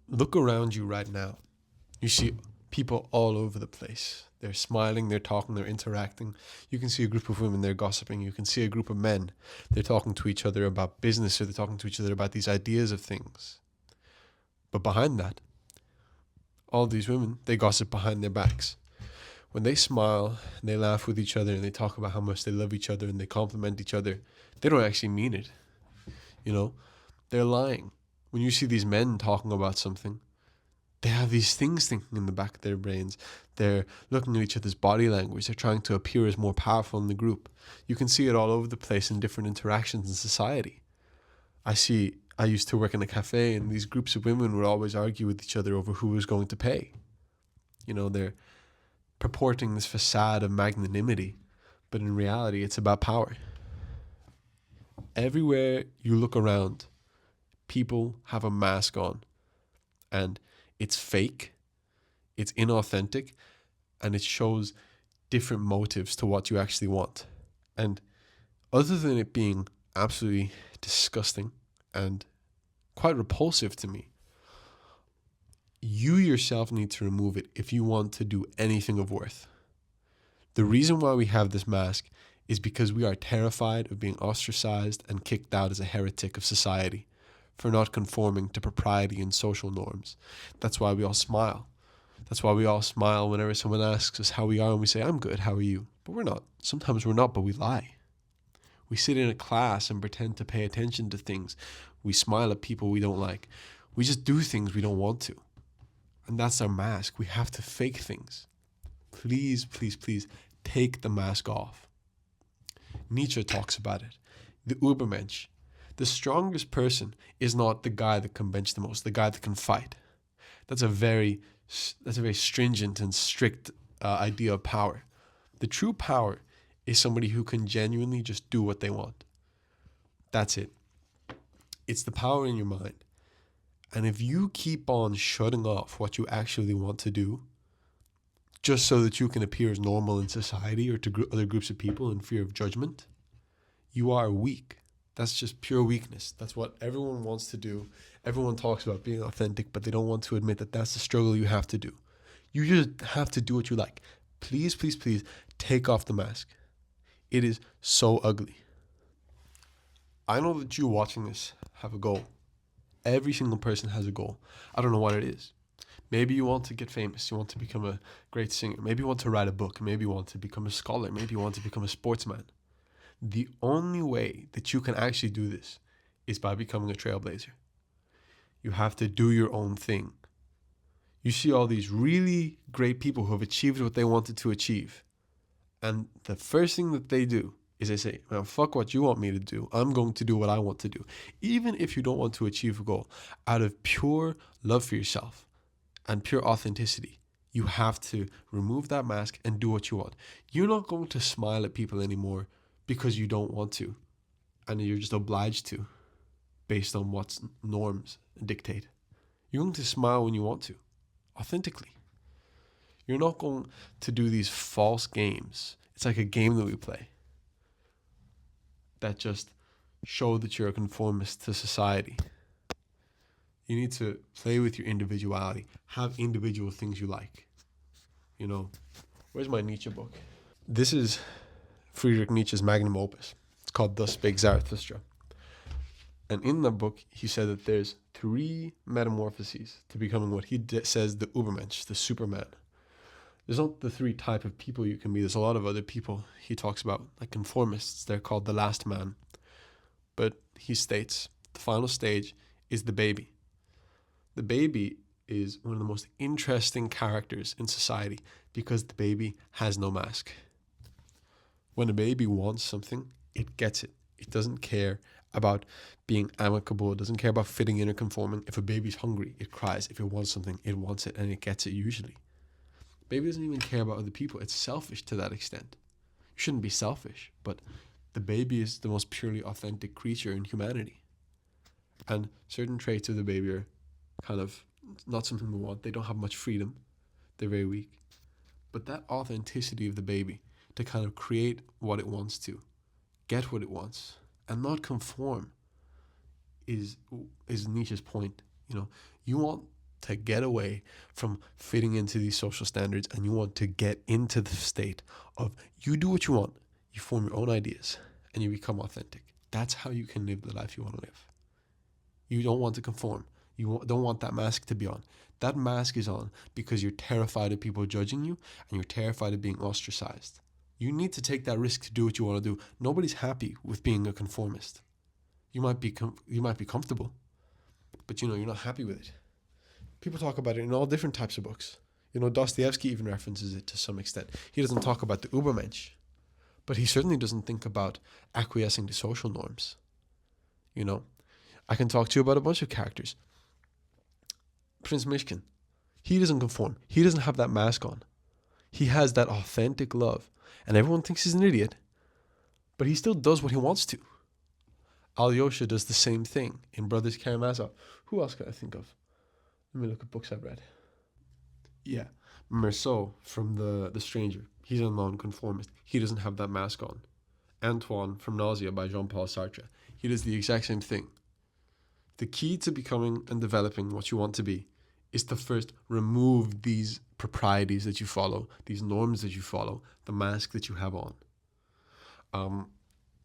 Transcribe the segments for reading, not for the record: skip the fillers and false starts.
Look around you right now. You see people all over the place. They're smiling, they're talking, they're interacting. You can see a group of women, they're gossiping. You can see a group of men, they're talking to each other about business, or they're talking to each other about these ideas of things. But behind that, all these women, they gossip behind their backs. When they smile and they laugh with each other and they talk about how much they love each other and they compliment each other, they don't actually mean it. You know, they're lying. When you see these men talking about something, they have these things thinking in the back of their brains. They're looking at each other's body language. They're trying to appear as more powerful in the group. You can see it all over the place in different interactions in society. I used to work in a cafe, and these groups of women would always argue with each other over who was going to pay. They're purporting this facade of magnanimity, but in reality, it's about power. Everywhere you look around, people have a mask on, and it's fake, it's inauthentic, and it shows different motives to what you actually want. And other than it being absolutely disgusting and quite repulsive to me, you yourself need to remove it if you want to do anything of worth. The reason why we have this mask is because we are terrified of being ostracized and kicked out as a heretic of society for not conforming to propriety and social norms. That's why we all smile. That's why we all smile whenever someone asks us how we are, and we say, "I'm good, how are you?" But we're not. Sometimes we're not, but we lie. We sit in a class and pretend to pay attention to things. We smile at people we don't like. We just do things we don't want to. And that's our mask. We have to fake things. Please, please, please take the mask off. Nietzsche talks about it. The Übermensch. The strongest person is not the guy that can bench the most, the guy that can fight. That's a very stringent and strict idea of power. The true power is somebody who can genuinely just do what they want. That's it. It's the power in your mind. And if you keep on shutting off what you actually want to do, just so that you can appear as normal in society or to other groups of people in fear of judgment, you are weak. That's just pure weakness. That's what everyone wants to do. Everyone talks about being authentic, but they don't want to admit that that's the struggle you have to do. You just have to do what you like. Please, please, please take off the mask. It is so ugly. I know that you watching this have a goal. Every single person has a goal. I don't know what it is. Maybe you want to get famous. You want to become a great singer. Maybe you want to write a book. Maybe you want to become a scholar. Maybe you want to become a sportsman. The only way that you can actually do this is by becoming a trailblazer. You have to do your own thing. You see all these really great people who have achieved what they wanted to achieve. And the first thing that they do is they say, "Well, fuck what you want me to do. I'm going to do what I want to do." Even if you don't want to achieve a goal, out of pure love for yourself and pure authenticity, you have to remove that mask and do what you want. You're not going to smile at people anymore because you don't want to, and you're just obliged to based on what norms dictate. You're going to smile when you want to, authentically. You're not going to do these false games. It's like a game that we play that just show that you're a conformist to society. You need to play with your individuality. Have individual things you like. Where's my Nietzsche book? This is Friedrich Nietzsche's magnum opus. It's called Thus Spake Zarathustra. And in the book, he said that there's 3 metamorphoses to becoming what he says the Übermensch, the Superman. There's not the 3 type of people you can be. There's a lot of other people he talks about, like conformists. They're called the last man. But he states the final stage is the baby. The baby is one of the most interesting characters in society because the baby has no mask. When a baby wants something, it gets it. It doesn't care about being amicable. It doesn't care about fitting in or conforming. If a baby's hungry, it cries. If it wants something, it wants it, and it gets it usually. Baby doesn't even care about other people. It's selfish to that extent. You shouldn't be selfish, but the baby is the most purely authentic creature in humanity. And certain traits of the baby are kind of not something we want. They don't have much freedom. They're very weak. But that authenticity of the baby to kind of create what it wants to, get what it wants, and not conform is Nietzsche's point. You want to get away from fitting into these social standards, and you want to get into the state of you do what you want, you form your own ideas, and you become authentic. That's how you can live the life you want to live. You don't want to conform. You don't want that mask to be on. That mask is on because you're terrified of people judging you, and you're terrified of being ostracized. You need to take that risk to do what you want to do. Nobody's happy with being a conformist. You might be comfortable, but you're not happy with it. People talk about it in all different types of books. Dostoevsky even references it to some extent. He doesn't talk about the Ubermensch, but he certainly doesn't think about acquiescing to social norms. I can talk to you about a bunch of characters. Prince Mishkin, he doesn't conform. He doesn't have that mask on. He has that authentic love, and everyone thinks he's an idiot, but he still does what he wants to. Alyosha does the same thing in Brothers Karamazov. Who else can I think of? Let me look at books I've read. Yeah, Meursault from The Stranger. He's a non-conformist. He doesn't have that mask on. Antoine from Nausea by Jean-Paul Sartre. He does the exact same thing. The key to becoming and developing what you want to be is to first remove these proprieties that you follow, these norms that you follow, the mask that you have on.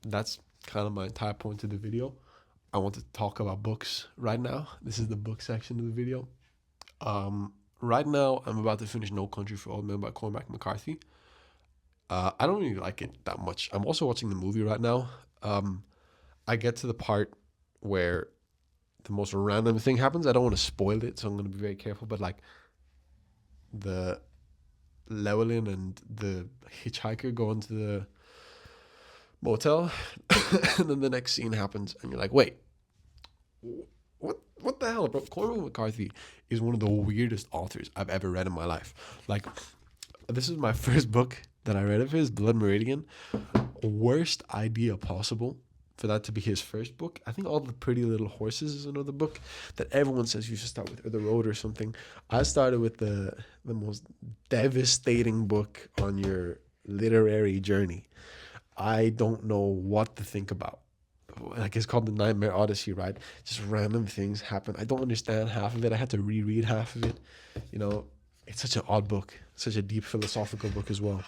That's kind of my entire point of the video. I want to talk about books right now. This is the book section of the video. Right now, I'm about to finish No Country for Old Men by Cormac McCarthy. I don't really like it that much. I'm also watching the movie right now. I get to the part where the most random thing happens. I don't want to spoil it, so I'm going to be very careful. But the Llewellyn and the hitchhiker go into the motel, and then the next scene happens, and you're like, wait, what the hell, bro? Cormac McCarthy is one of the weirdest authors I've ever read in my life. This is my first book that I read of his, Blood Meridian. Worst idea possible for that to be his first book. I think All the Pretty Little Horses is another book that everyone says you should start with, or The Road or something. I started with the most devastating book on your literary journey. I don't know what to think about. It's called The Nightmare Odyssey, right? Just random things happen. I don't understand half of it. I had to reread half of it. It's such an odd book, such a deep philosophical book as well.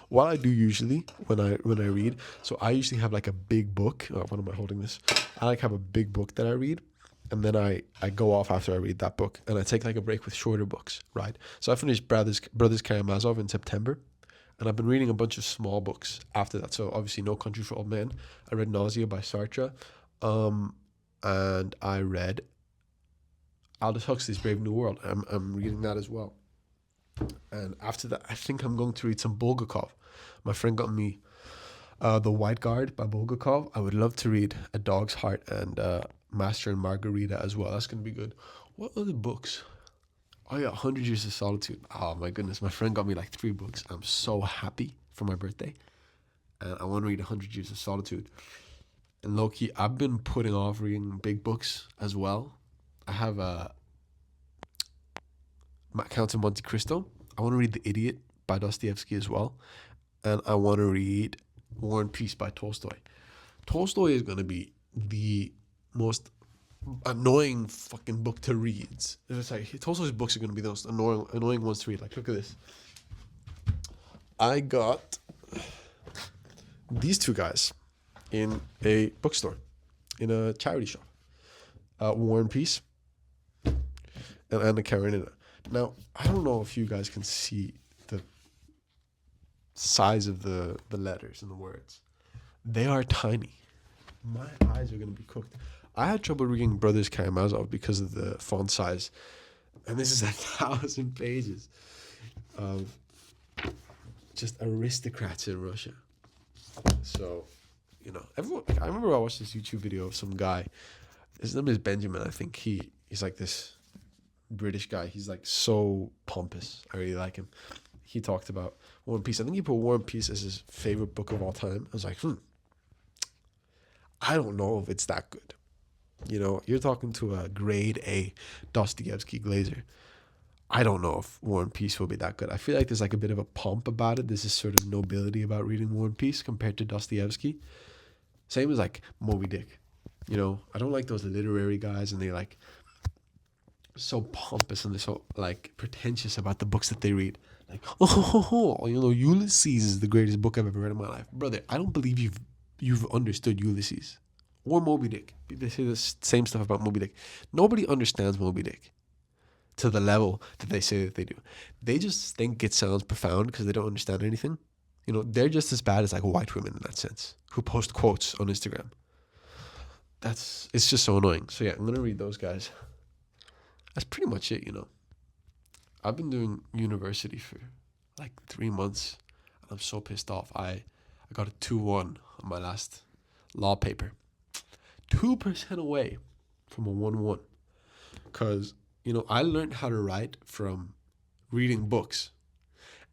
What I do usually when I read, so I usually have a big book. What am I holding this? I have a big book that I read, and then I go off after I read that book, and I take a break with shorter books, right? So I finished Brothers Karamazov in September, and I've been reading a bunch of small books after that. So obviously No Country for Old Men. I read Nausea by Sartre, and I read Aldous Huxley's Brave New World. I'm reading that as well. And after that, I think I'm going to read some Bulgakov. My friend got me The White Guard by Bulgakov. I would love to read A Dog's Heart and Master and Margarita as well. That's going to be good. What other books? Oh yeah, 100 Years of Solitude. Oh my goodness, my friend got me 3 books. I'm so happy for my birthday. And I want to read 100 Years of Solitude. And low-key, I've been putting off reading big books as well. I have Count of Monte Cristo. I want to read The Idiot by Dostoevsky as well. And I want to read War and Peace by Tolstoy. Tolstoy is going to be the most annoying fucking book to read. It's Tolstoy's books are going to be the most annoying ones to read. Look at this. I got these two guys in a bookstore, in a charity shop. War and Peace and Anna Karenina. Now, I don't know if you guys can see the size of the letters and the words. They are tiny. My eyes are going to be cooked. I had trouble reading Brothers Karamazov because of the font size. And this is 1,000 pages of just aristocrats in Russia. So, everyone. I remember I watched this YouTube video of some guy. His name is Benjamin. I think he's this British guy. He's so pompous. I really like him. He talked about War and Peace. I think he put War and Peace as his favorite book of all time. I was like, I don't know if it's that good. You're talking to a grade A Dostoevsky glazer. I don't know if War and Peace will be that good. I feel like there's a bit of a pomp about it. There's this sort of nobility about reading War and Peace compared to Dostoevsky. Same as Moby Dick. I don't like those literary guys, and they so pompous and they're so like pretentious about the books that they read. Like, oh, you know, Ulysses is the greatest book I've ever read in my life, brother. I don't believe you've understood Ulysses or Moby Dick. They say the same stuff about Moby Dick. Nobody understands Moby Dick to the level that they say that they do. They just think it sounds profound because they don't understand anything. You know, they're just as bad as like white women in that sense who post quotes on Instagram. It's just so annoying. So yeah, I'm gonna read those guys. That's pretty much it, you know. I've been doing university for like 3 months and I'm so pissed off. I got a 2-1 on my last law paper. 2% away from a 1-1. Because, you know, I learned how to write from reading books.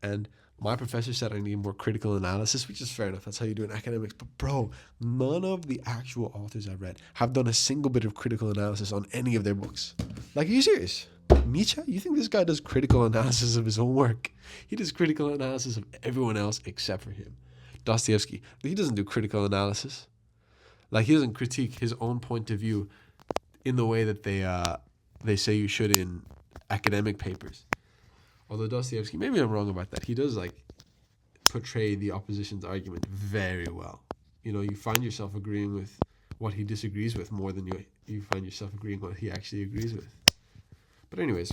And my professor said I need more critical analysis, which is fair enough. That's how you do in academics. But bro, none of the actual authors I've read have done a single bit of critical analysis on any of their books. Like, are you serious? Nietzsche? You think this guy does critical analysis of his own work? He does critical analysis of everyone else except for him. Dostoevsky, he doesn't do critical analysis. Like, he doesn't critique his own point of view in the way that they say you should in academic papers. Although Dostoevsky, maybe I'm wrong about that. He does like portray the opposition's argument very well. You know, you find yourself agreeing with what he disagrees with more than you find yourself agreeing what he actually agrees with. But anyways,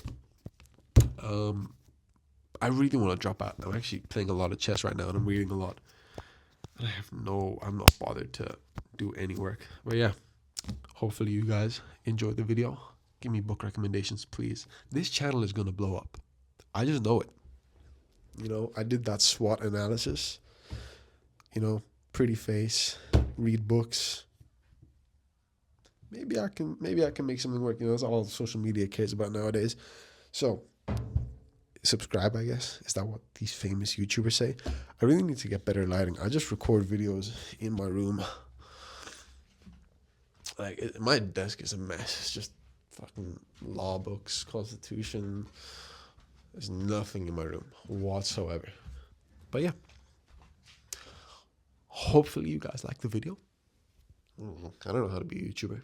I really want to drop out. I'm actually playing a lot of chess right now and I'm reading a lot. And I'm not bothered to do any work. But yeah, hopefully you guys enjoyed the video. Give me book recommendations, please. This channel is going to blow up. I just know it. You know, I did that SWOT analysis. You know, pretty face, read books. Maybe I can make something work. You know, that's all social media cares about nowadays. So, subscribe, I guess. Is that what these famous YouTubers say? I really need to get better lighting. I just record videos in my room. Like, my desk is a mess. It's just fucking law books, Constitution. There's nothing in my room whatsoever. But yeah. Hopefully you guys like the video. I don't know how to be a YouTuber.